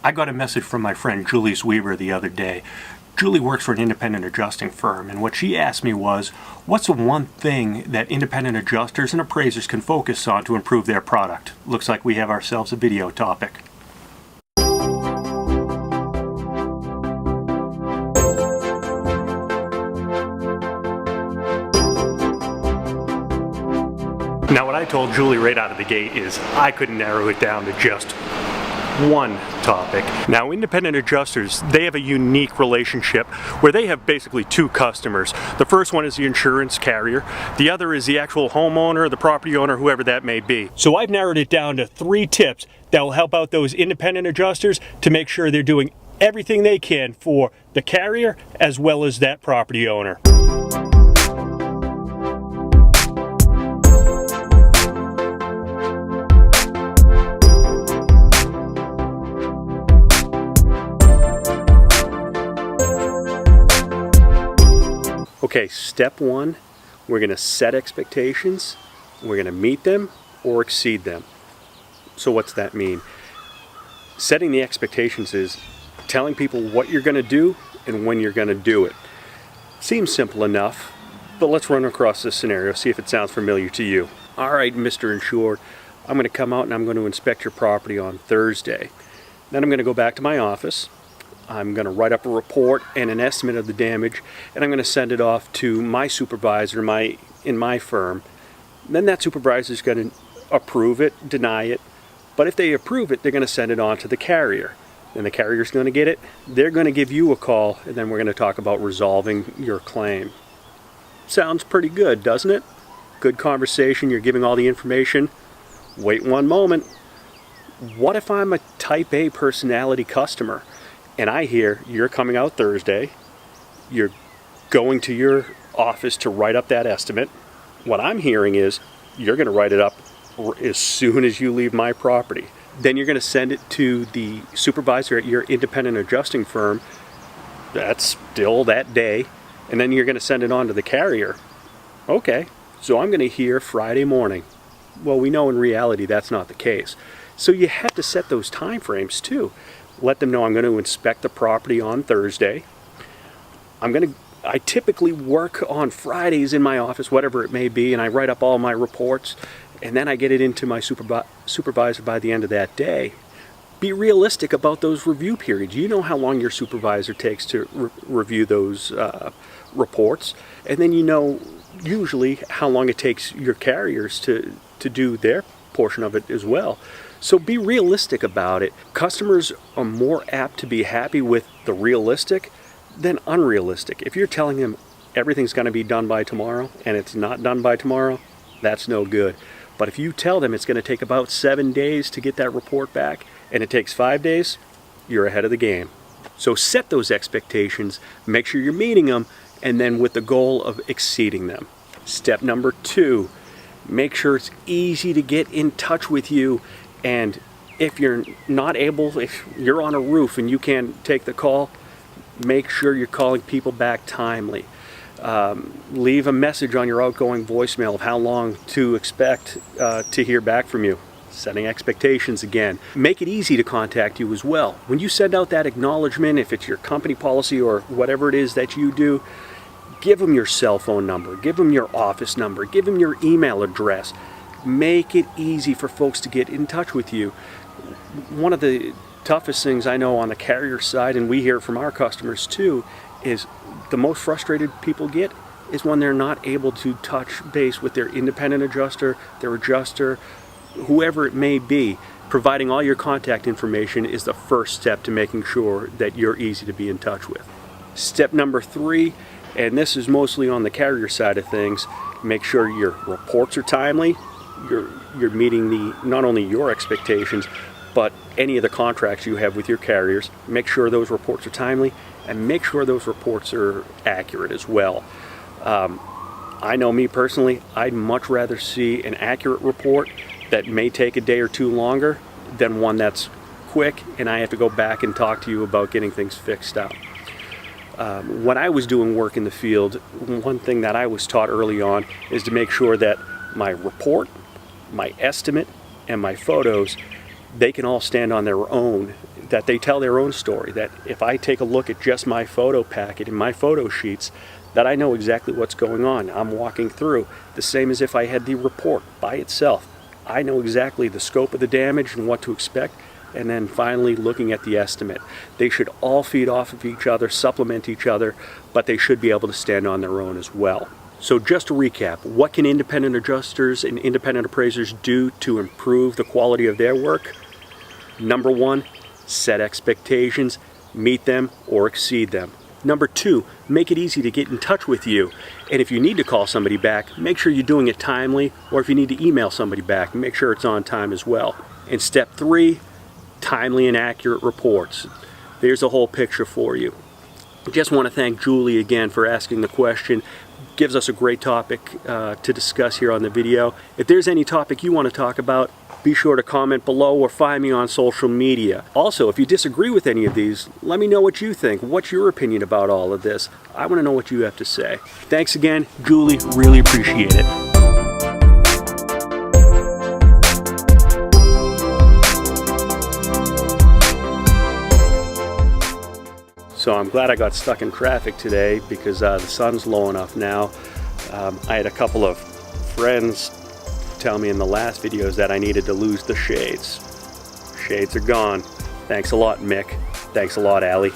I got a message from my friend Julie Weaver the other day. Julie works for an independent adjusting firm, and what she asked me was, what's the one thing that independent adjusters and appraisers can focus on to improve their product? Looks like we have ourselves a video topic. Now, what I told Julie right out of the gate is I couldn't narrow it down to just one topic. Now, independent adjusters, they have a unique relationship where they have basically two customers. The first one is the insurance carrier. The other is the actual homeowner, the property owner, whoever that may be. So I've narrowed it down to 3 tips that will help out those independent adjusters to make sure they're doing everything they can for the carrier as well as that property owner. Okay, step 1, we're going to set expectations, we're going to meet them or exceed them. So what's that mean? Setting the expectations is telling people what you're going to do and when you're going to do it. Seems simple enough, but let's run across this scenario, see if it sounds familiar to you. All right, Mr. Insured, I'm going to come out and I'm going to inspect your property on Thursday. Then I'm going to go back to my office. I'm going to write up a report and an estimate of the damage, and I'm going to send it off to my supervisor in my firm. Then that supervisor is going to approve it, deny it, but if they approve it, they're going to send it on to the carrier. Then the carrier's going to get it, they're going to give you a call, and then we're going to talk about resolving your claim. Sounds pretty good, doesn't it? Good conversation, you're giving all the information. Wait one moment. What if I'm a type A personality customer? And I hear you're coming out Thursday, you're going to your office to write up that estimate. What I'm hearing is you're going to write it up as soon as you leave my property. Then you're going to send it to the supervisor at your independent adjusting firm. That's still that day. And then you're going to send it on to the carrier. Okay, so I'm going to hear Friday morning. Well, we know in reality that's not the case. So you have to set those time frames too. Let them know I'm going to inspect the property on Thursday. I typically work on Fridays in my office, whatever it may be, and I write up all my reports, and then I get it into my supervisor by the end of that day. Be realistic about those review periods. You know how long your supervisor takes to review those reports, and then you know usually how long it takes your carriers to do their portion of it as well. So be realistic about it. Customers are more apt to be happy with the realistic than unrealistic. If you're telling them everything's going to be done by tomorrow and it's not done by tomorrow, that's no good. But if you tell them it's going to take about 7 days to get that report back and it takes 5 days, you're ahead of the game. So set those expectations, make sure you're meeting them, and then with the goal of exceeding them. Step number 2, make sure it's easy to get in touch with you. And if you're not able, if you're on a roof and you can't take the call, make sure you're calling people back timely. Leave a message on your outgoing voicemail of how long to expect to hear back from you. Setting expectations again. Make it easy to contact you as well. When you send out that acknowledgement, if it's your company policy or whatever it is that you do, give them your cell phone number, give them your office number, give them your email address. Make it easy for folks to get in touch with you. One of the toughest things I know on the carrier side, and we hear from our customers too, is the most frustrated people get is when they're not able to touch base with their independent adjuster, their adjuster, whoever it may be. Providing all your contact information is the first step to making sure that you're easy to be in touch with. Step number 3, and this is mostly on the carrier side of things, make sure your reports are timely. You're meeting not only your expectations, but any of the contracts you have with your carriers. Make sure those reports are timely, and make sure those reports are accurate as well. I know me personally, I'd much rather see an accurate report that may take a day or 2 longer than one that's quick and I have to go back and talk to you about getting things fixed up. When I was doing work in the field, one thing that I was taught early on is to make sure that my report, my estimate, and my photos, they can all stand on their own that they tell their own story, that if I take a look at just my photo packet and my photo sheets, that I know exactly what's going on. I'm walking through the same as if I had the report by itself. I know exactly the scope of the damage and what to expect, and then finally looking at the estimate. They should all feed off of each other, supplement each other, but they should be able to stand on their own as well. So just to recap, what can independent adjusters and independent appraisers do to improve the quality of their work? Number one, set expectations, meet them or exceed them. Number two, make it easy to get in touch with you. And if you need to call somebody back, make sure you're doing it timely, or if you need to email somebody back, make sure it's on time as well. And step three, timely and accurate reports. There's a whole picture for you. I just want to thank Julie again for asking the question. Gives us a great topic to discuss here on the video. If there's any topic you want to talk about, be sure to comment below or find me on social media. Also, if you disagree with any of these, let me know what you think. What's your opinion about all of this? I want to know what you have to say. Thanks again, Julie. Really appreciate it. So I'm glad I got stuck in traffic today because the sun's low enough now. I had a couple of friends tell me in the last videos that I needed to lose the shades. Shades are gone. Thanks a lot, Mick. Thanks a lot, Allie.